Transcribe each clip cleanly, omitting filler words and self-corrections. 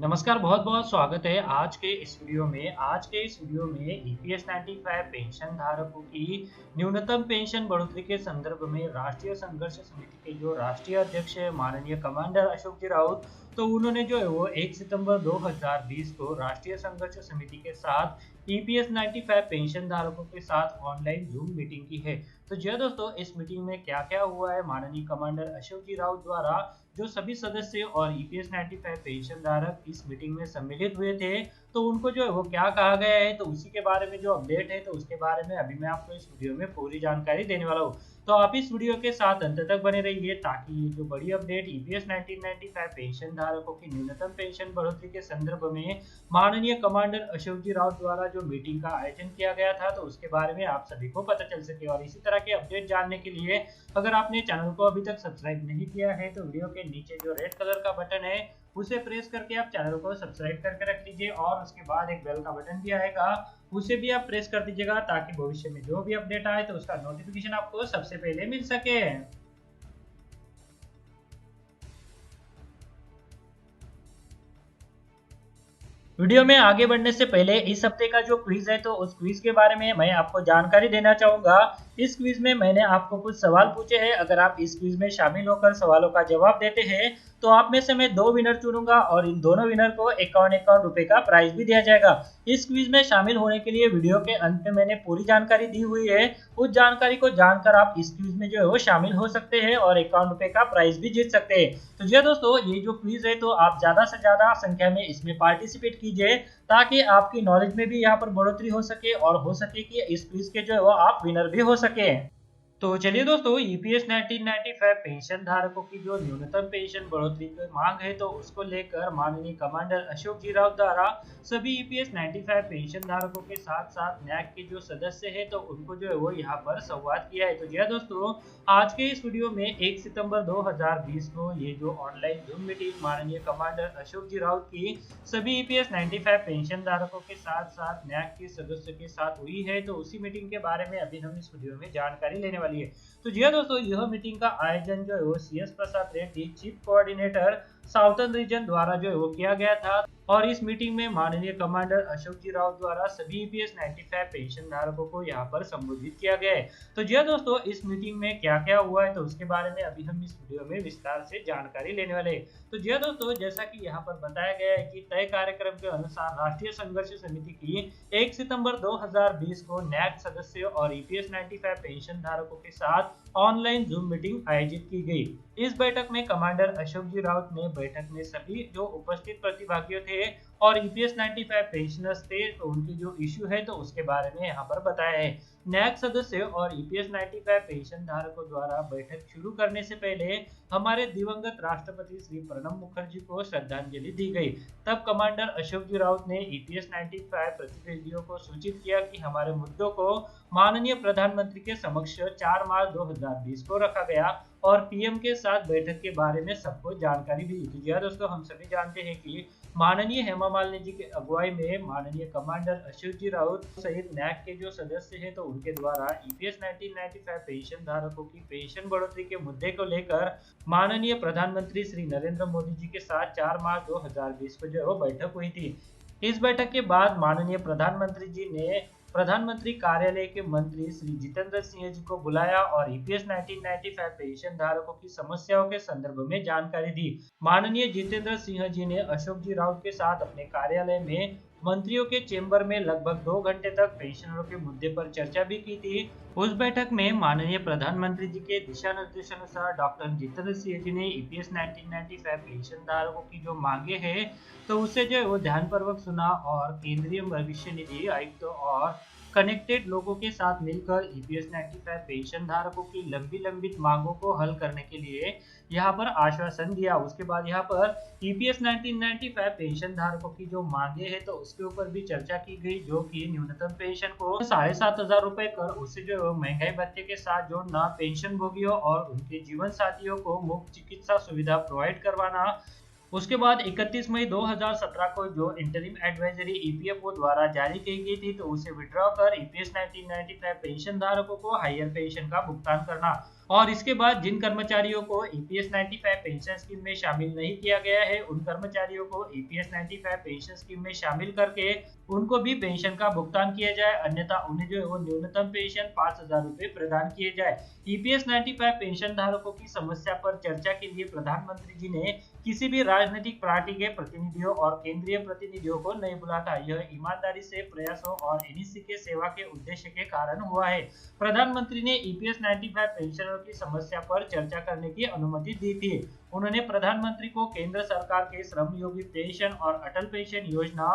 नमस्कार, बहुत-बहुत स्वागत है आज के इस वीडियो में ईपीएस 95 पेंशन धारकों की न्यूनतम पेंशन बढ़ोतरी के संदर्भ में राष्ट्रीय संघर्ष समिति के जो राष्ट्रीय अध्यक्ष है माननीय कमांडर अशोक जी राउत, तो उन्होंने जो है वो 1 सितंबर 2020 को राष्ट्रीय संघर्ष समिति के साथ ईपीएस 95 पेंशन धारकों के साथ ऑनलाइन जूम मीटिंग की है। तो जी हाँ दोस्तों, इस मीटिंग में क्या-क्या हुआ है, माननीय कमांडर अशोक जी राउत द्वारा जो सभी सदस्य और ईपीएस 95 पेंशन धारक इस मीटिंग में सम्मिलित हुए थे, तो उनको जो है वो क्या कहा गया है, तो उसी के बारे में जो अपडेट है, तो उसके बारे में अभी मैं आपको इस वीडियो में पूरी जानकारी देने वाला हूँ। तो आप इस वीडियो के साथ अंत तक बने रहिए ताकि ये जो बड़ी अपडेट ईपीएस 1995 पेंशन धारकों की न्यूनतम पेंशन बढ़ोतरी के संदर्भ में माननीय कमांडर अशोक जी राउत द्वारा जो मीटिंग का आयोजन किया गया था, तो उसके बारे में आप सभी को पता चल सके। और इसी तरह के अपडेट जानने के लिए अगर आपने चैनल को अभी तक सब्सक्राइब नहीं किया है, तो वीडियो के नीचे जो रेड कलर का बटन है उसे प्रेस करके आप चैनल को सब्सक्राइब करके रख लीजिए और उसके बाद एक बेल का बटन भी आएगा, उसे भी आप प्रेस कर दीजिएगा ताकि भविष्य में जो भी अपडेट आए तो उसका नोटिफिकेशन आपको सबसे पहले मिल सके। वीडियो में आगे बढ़ने से पहले इस हफ्ते का जो क्विज है, तो उस क्विज के बारे में मैं आपको जानकारी देना चाहूंगा। इस क्विज में मैंने आपको कुछ सवाल पूछे हैं। अगर आप इस क्विज में शामिल होकर सवालों का जवाब देते हैं तो आप में से मैं 2 विनर चुनूंगा और इन दोनों विनर को 51 रुपए का प्राइज भी दिया जाएगा। इस क्विज में शामिल होने के लिए वीडियो के अंत में मैंने पूरी जानकारी दी हुई है। उस जानकारी को जानकर आप इस क्विज में जो है वो शामिल हो सकते हैं और 51 रुपए का प्राइज भी जीत सकते हैं। तो जी दोस्तों, ये जो क्विज है, तो आप ज्यादा से ज्यादा संख्या में इसमें पार्टिसिपेट कीजिए ताकि आपकी नॉलेज में भी यहाँ पर बढ़ोतरी हो सके और हो सके कि इस क्विज के जो है वो आप विनर भी हो सके। तो चलिए दोस्तों, ईपीएस 1995 पेंशन धारकों की जो न्यूनतम पेंशन बढ़ोतरी की मांग है, तो उसको लेकर माननीय कमांडर अशोक जी राउत द्वारा सभी ईपीएस 95 पेंशन धारकों के साथ साथ न्याक के जो सदस्य हैं, तो उनको जो है वो यहाँ पर संवाद किया है। तो जी दोस्तों, आज के इस वीडियो में 1 सितंबर 2020 को ये जो ऑनलाइन जूम मीटिंग माननीय कमांडर अशोक जी राउत की सभी ईपीएस 95 पेंशन धारकों के साथ साथ न्याक के सदस्यों के साथ हुई है, तो उसी मीटिंग के बारे में अभी हम इस वीडियो में जानकारी लेने वाली है। तो जी दोस्तों, यह मीटिंग का आयोजन जो है वो CS Prasad Reddy, chief coordinator southern region द्वारा जो है वो किया गया था। और इस मीटिंग में माननीय कमांडर अशोक जी राउत द्वारा सभी ईपीएस 95 पेंशन धारकों को यहाँ पर संबोधित किया गया है। तो जी दोस्तों, इस मीटिंग में क्या-क्या हुआ है, तो उसके बारे में अभी हम इस वीडियो में विस्तार से जानकारी लेने वाले हैं। तो जी दोस्तों, जैसा कि यहाँ पर बताया गया है कि तय कार्यक्रम के अनुसार राष्ट्रीय संघर्ष समिति की 1 सितंबर 2020 को न्याक सदस्यों और ईपीएस 95 पेंशन धारकों के साथ ऑनलाइन जूम मीटिंग आयोजित की गई। इस बैठक में कमांडर अशोक जी राउत ने बैठक में सभी जो उपस्थित प्रतिभागियों थे और ईपीएस 95 पेंशनर्स थे, तो उनकी जो इश्यू है, तो उसके बारे में यहाँ पर बताया है। न्याक सदस्य और ईपीएस 95 पेंशन धारकों द्वारा बैठक शुरू करने से पहले हमारे दिवंगत राष्ट्रपति श्री प्रणब मुखर्जी को श्रद्धांजलि दी गई। तब कमांडर अशोक जी राउत ने ईपीएस 95 प्रतिनिधियों को सूचित किया कि हमारे मुद्दों को माननीय प्रधानमंत्री के समक्ष 4 मार्च 2020 को रखा गया और पीएम के साथ बैठक के बारे में सबको जानकारी भी दी। दोस्तों, हम सभी जानते हैं कि माननीय हेमा मालिनी जी के अगुवाई में माननीय कमांडर अशोक जी राउत सहित न्याक के जो सदस्य हैं, तो उनके द्वारा ईपीएस 1995 पेंशन धारकों की पेंशन बढ़ोतरी के मुद्दे को लेकर माननीय प्रधानमंत्री श्री नरेंद्र मोदी जी के साथ 4 मार्च 2020 को जो है वो बैठक हुई थी। इस बैठक के बाद माननीय प्रधानमंत्री जी ने प्रधानमंत्री कार्यालय के मंत्री श्री जितेंद्र सिंह जी को बुलाया और ईपीएस 1995 पेंशन धारकों की समस्याओं के संदर्भ में जानकारी दी। माननीय जितेंद्र सिंह जी ने अशोक जी राउत के साथ अपने कार्यालय में मंत्रियों के चेंबर में लगभग 2 घंटे तक पेंशनरों के मुद्दे पर चर्चा भी की थी। उस बैठक में माननीय प्रधानमंत्री जी के दिशा निर्देशानुसार डॉक्टर जितेंद्र सिंह जी ने ईपीएस 1995 पेंशन धारकों की जो मांगे हैं, तो उसे जो है वो ध्यानपूर्वक सुना और केंद्रीय भविष्य निधि आयुक्त और कनेक्टेड लोगों के साथ मिलकर ईपीएस 95 पेंशन धारकों की लंबित मांगों को हल करने के लिए यहाँ पर आश्वासन दिया। उसके बाद यहाँ पर ईपीएस 1995 पेंशन धारकों की जो मांगे हैं, तो उसके ऊपर भी चर्चा की गई, जो कि न्यूनतम पेंशन को 7,500 रुपए कर उसे जो महंगाई भत्ते के साथ जोड़ना, पेंशन भोगियों और उनके जीवन साथियों को मुफ्त चिकित्सा सुविधा प्रोवाइड करवाना। उसके बाद 31 मई 2017 को जो इंटरिम एडवाइजरी ईपीएफओ द्वारा जारी की गई थी, तो उसे विड्रॉ कर ईपीएस 1995 पेंशन धारकों को हायर पेंशन का भुगतान करना। और इसके बाद जिन कर्मचारियों को ईपीएस 95 पेंशन स्कीम में शामिल नहीं किया गया है, उन कर्मचारियों को ईपीएस 95 पेंशन स्कीम में शामिल करके उनको भी पेंशन का भुगतान किया जाए, अन्यथा उन्हें जो है वो न्यूनतम पेंशन 5,000 रुपए प्रदान किए जाए। ईपीएस 95 पेंशन धारकों की समस्या पर चर्चा के लिए प्रधानमंत्री जी ने किसी भी राजनीतिक पार्टी के प्रतिनिधियों और केंद्रीय प्रतिनिधियों को नहीं बुलाया था। यह ईमानदारी से प्रयासों और एनईसी के सेवा के उद्देश्य के कारण हुआ है। प्रधानमंत्री ने ईपीएस 95 पेंशनरों की समस्या पर चर्चा करने की अनुमति दी थी। उन्होंने प्रधानमंत्री को केंद्र सरकार के श्रम योगी पेंशन और अटल पेंशन योजना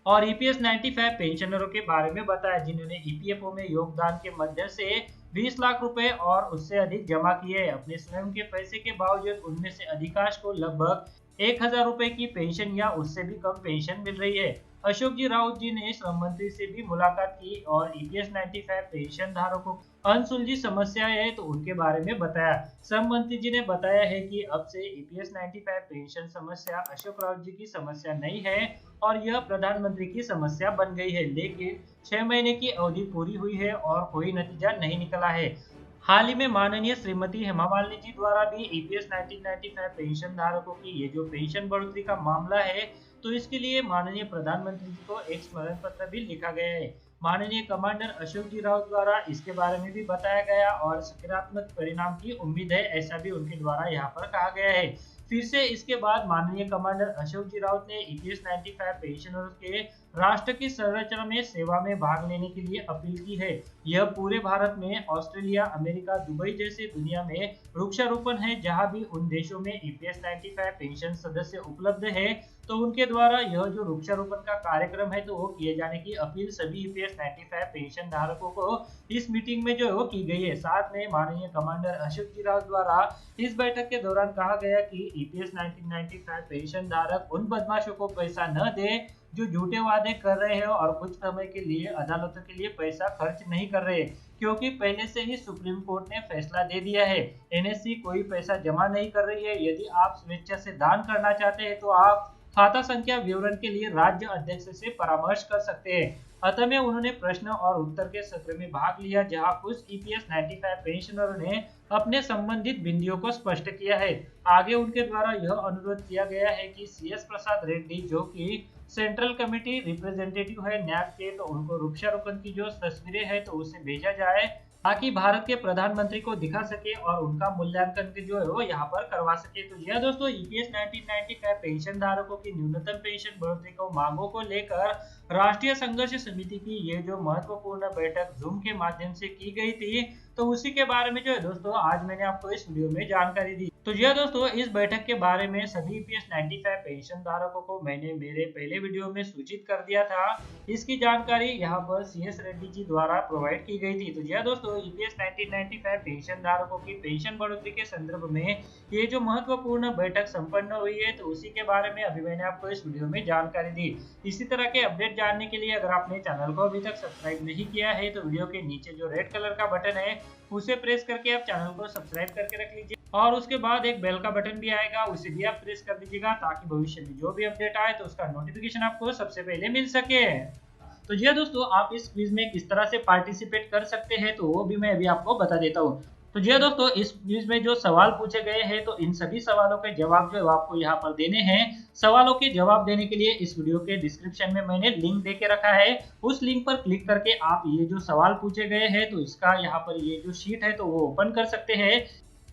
और ईपीएस 95 पेंशनरों के बारे में बताया, जिन्होंने ईपीएफओ में योगदान के मध्य से 20 लाख रुपए और उससे अधिक जमा किए। अपने स्वयं के पैसे के बावजूद उनमें से अधिकांश को लगभग 1,000 रुपए की पेंशन या उससे भी कम पेंशन मिल रही है। अशोक जी राउत जी ने श्रम मंत्री से भी मुलाकात की और ईपीएस 95 पेंशन धारकों अनसुलझी समस्या है तो उनके बारे में बताया। श्रम मंत्री जी ने बताया है कि अब से ईपीएस 95 पेंशन समस्या अशोक राउत जी की समस्या नहीं है और यह प्रधानमंत्री की समस्या बन गई है, लेकिन 6 महीने की अवधि पूरी हुई है और कोई नतीजा नहीं निकला है। हाल ही में माननीय श्रीमती हेमा मालिनी जी द्वारा भी ईपीएस 1995 पेंशन धारकों की ये जो पेंशन बढ़ोतरी का मामला है, तो इसके लिए माननीय प्रधानमंत्री जी को एक स्मरण पत्र भी लिखा गया है। माननीय कमांडर अशोक जी राउत द्वारा इसके बारे में भी बताया गया और सकारात्मक परिणाम की उम्मीद है, ऐसा भी उनके द्वारा यहाँ पर कहा गया है। फिर से इसके बाद माननीय कमांडर अशोक जी राउत ने ईपीएस 95 पेंशनरों के राष्ट्र की संरचना में सेवा में भाग लेने के लिए अपील की है। यह पूरे भारत में ऑस्ट्रेलिया, अमेरिका, दुबई जैसे दुनिया में वृक्षारोपण है, जहां भी उन देशों में ईपीएस 95 पेंशन सदस्य उपलब्ध है, तो उनके द्वारा यह जो वृक्षारोपण का कार्यक्रम है तो वो किए जाने की अपील सभी ईपीएस 95 पेंशन धारकों को इस मीटिंग में जो है वो की गई है। साथ में माननीय कमांडर अशोक जी राउत द्वारा इस बैठक के दौरान कहा गया कि ईपीएस 1995 पेंशन धारक उन बदमाशों को पैसा न दे जो झूठे वादे कर रहे हैं और कुछ समय के लिए अदालतों के लिए पैसा खर्च नहीं कर रहे, क्योंकि पहले से ही सुप्रीम कोर्ट ने फैसला दे दिया है। एनएससी कोई पैसा जमा नहीं कर रही है। यदि आप स्वेच्छा से दान करना चाहते हैं तो आप खाता संख्या विवरण के लिए राज्य अध्यक्ष से परामर्श कर सकते हैं। अतः में उन्होंने प्रश्न और उत्तर के सत्र में भाग लिया, जहां कुछ ईपीएस 95 पेंशनरों ने अपने संबंधित बिंदुओं को स्पष्ट किया है। आगे उनके द्वारा यह अनुरोध किया गया है कि सीएस प्रसाद रेड्डी, जो कि सेंट्रल कमेटी रिप्रेजेंटेटिव है नैब के, तो उनको वृक्षारोपण की जो तस्वीरें हैं तो उसे भेजा जाए ताकि भारत के प्रधानमंत्री को दिखा सके और उनका मूल्यांकन जो है वो यहाँ पर करवा सके। तो यह दोस्तों ईपीएस 1995 पेंशन धारकों की न्यूनतम पेंशन बढ़ोतरी को मांगों को लेकर राष्ट्रीय संघर्ष समिति की ये जो महत्वपूर्ण बैठक जूम के माध्यम से की गई थी, तो उसी के बारे में जो है दोस्तों आज मैंने आपको इस वीडियो में जानकारी दी। तो यह दोस्तों इस बैठक के बारे में सभी ईपीएस 95 पेंशन धारकों को मैंने मेरे पहले वीडियो में सूचित कर दिया था। इसकी जानकारी यहाँ पर सीएस रेड्डी जी द्वारा प्रोवाइड की गई थी। तो यह दोस्तों ईपीएस 1995 पेंशन धारकों की पेंशन बढ़ोतरी के संदर्भ में ये जो महत्वपूर्ण बैठक संपन्न हुई है, तो उसी के बारे में अभी मैंने आपको इस वीडियो में जानकारी दी। इसी तरह के अपडेट जानने के लिए अगर आपने चैनल को अभी तक सब्सक्राइब नहीं किया है तो वीडियो के नीचे जो रेड कलर का बटन है उसे प्रेस करके आप चैनल को सब्सक्राइब करके रख लीजिए और उसके बाद एक बेल का बटन भी आएगा, उसे भी आप प्रेस कर दीजिएगा ताकि भविष्य में जो भी अपडेट आए तो उसका नोटिफिकेशन आपको सबसे पहले मिल सके। तो जी दोस्तों आप इस क्विज में किस तरह से पार्टिसिपेट कर सकते हैं तो वो भी मैं अभी आपको बता देता हूँ। तो जी दोस्तों इस क्विज में जो सवाल पूछे गए हैं तो इन सभी सवालों के जवाब जो है आपको यहाँ पर देने हैं। सवालों के जवाब देने के लिए इस वीडियो के डिस्क्रिप्शन में मैंने लिंक दे के रखा है, उस लिंक पर क्लिक करके आप ये जो सवाल पूछे गए हैं तो इसका यहाँ पर ये जो शीट है तो वो ओपन कर सकते हैं।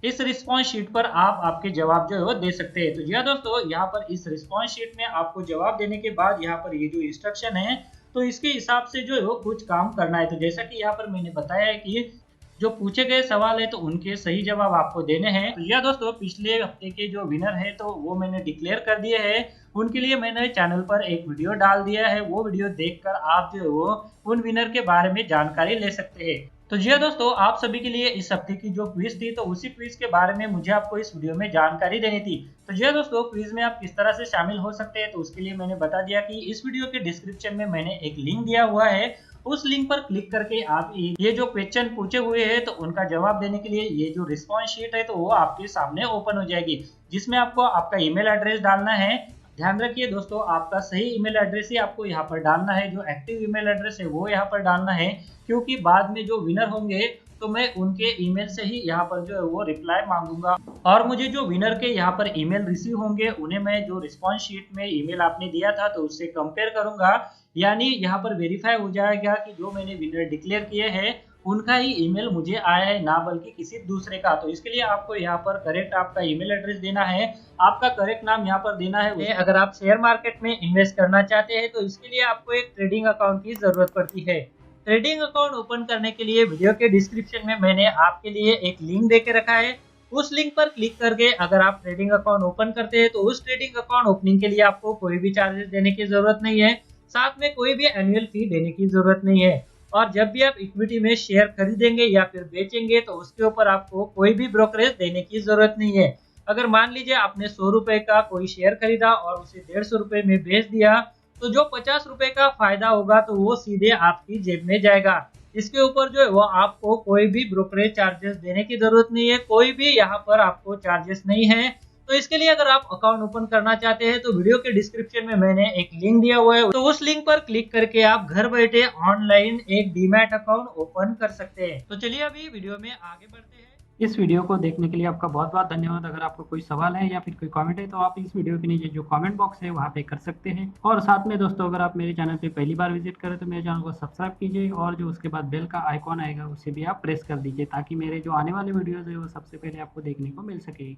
इस रिस्पॉन्स शीट पर आप आपके जवाब जो है वो दे सकते हैं। तो जी दोस्तों यहाँ पर इस रिस्पॉन्स शीट में आपको जवाब देने के बाद यहाँ पर ये जो इंस्ट्रक्शन है तो इसके हिसाब से जो है वो कुछ काम करना है। तो जैसा कि यहाँ पर मैंने बताया है कि जो पूछे गए सवाल है तो उनके सही जवाब आपको देने हैं। तो यह दोस्तों पिछले हफ्ते के जो विनर है तो वो मैंने डिक्लेयर कर दिए हैं, उनके लिए मैंने चैनल पर एक वीडियो डाल दिया है। वो वीडियो देखकर आप जो है वो उन विनर के बारे में जानकारी ले सकते हैं। तो जी दोस्तों आप सभी के लिए इस हफ्ते की जो क्विज थी तो उसी क्विज के बारे में मुझे आपको इस वीडियो में जानकारी देनी थी। तो जी दोस्तों क्विज में आप किस तरह से शामिल हो सकते हैं तो उसके लिए मैंने बता दिया कि इस वीडियो के डिस्क्रिप्शन में मैंने एक लिंक दिया हुआ है, उस लिंक पर क्लिक करके आप ये जो क्वेश्चन पूछे हुए हैं तो उनका जवाब देने के लिए ये जो रिस्पॉन्स शीट है तो वो आपके सामने ओपन हो जाएगी, जिसमें आपको आपका ईमेल एड्रेस डालना है। ध्यान रखिए दोस्तों आपका सही ईमेल एड्रेस ही आपको यहाँ पर डालना है, जो एक्टिव ईमेल एड्रेस है वो यहाँ पर डालना है, क्योंकि बाद में जो विनर होंगे तो मैं उनके ईमेल से ही यहाँ पर जो है वो रिप्लाई मांगूंगा। और मुझे जो विनर के यहाँ पर ईमेल रिसीव होंगे उन्हें मैं जो रिस्पॉन्स शीट में ईमेल आपने दिया था तो उससे कंपेयर करूंगा, यानी यहाँ पर वेरीफाई हो जाएगा कि जो मैंने विनर डिक्लेयर किए हैं उनका ही ईमेल मुझे आया है, ना बल्कि किसी दूसरे का। तो इसके लिए आपको यहाँ पर करेक्ट आपका ईमेल एड्रेस देना है, आपका करेक्ट नाम यहाँ पर देना है। अगर आप शेयर मार्केट में इन्वेस्ट करना चाहते हैं तो इसके लिए आपको एक ट्रेडिंग अकाउंट की जरूरत पड़ती है। ट्रेडिंग अकाउंट ओपन करने के लिए वीडियो के डिस्क्रिप्शन में मैंने आपके लिए एक लिंक दे के रखा है। उस लिंक पर क्लिक करके अगर आप ट्रेडिंग अकाउंट ओपन करते हैं तो उस ट्रेडिंग अकाउंट ओपनिंग के लिए आपको कोई भी चार्जेस देने की जरूरत नहीं है, साथ में कोई भी एनुअल फी देने की जरूरत नहीं है। और जब भी आप इक्विटी में शेयर खरीदेंगे या फिर बेचेंगे तो उसके ऊपर आपको कोई भी ब्रोकरेज देने की जरूरत नहीं है। अगर मान लीजिए आपने 100 रुपए का कोई शेयर खरीदा और उसे 150 रुपए में बेच दिया तो जो 50 रुपए का फायदा होगा तो वो सीधे आपकी जेब में जाएगा। इसके ऊपर जो है वो आपको कोई भी ब्रोकरेज चार्जेस देने की जरूरत नहीं है, कोई भी यहाँ पर आपको चार्जेस नहीं है। तो इसके लिए अगर आप अकाउंट ओपन करना चाहते हैं तो वीडियो के डिस्क्रिप्शन में मैंने एक लिंक दिया हुआ है, तो उस लिंक पर क्लिक करके आप घर बैठे ऑनलाइन एक डीमैट अकाउंट ओपन कर सकते हैं। तो चलिए अभी वीडियो में आगे बढ़ते हैं। इस वीडियो को देखने के लिए आपका बहुत बहुत धन्यवाद। अगर आपको कोई सवाल है या फिर कोई कमेंट है तो आप इस वीडियो के नीचे जो कमेंट बॉक्स है वहाँ पे कर सकते हैं। और साथ में दोस्तों अगर आप मेरे चैनल पे पहली बार विजिट करें तो मेरे चैनल को सब्सक्राइब कीजिए और जो उसके बाद बेल का आइकॉन आएगा उसे भी आप प्रेस कर दीजिए ताकि मेरे जो आने वाले वीडियोज़ है वो सबसे पहले आपको देखने को मिल सके।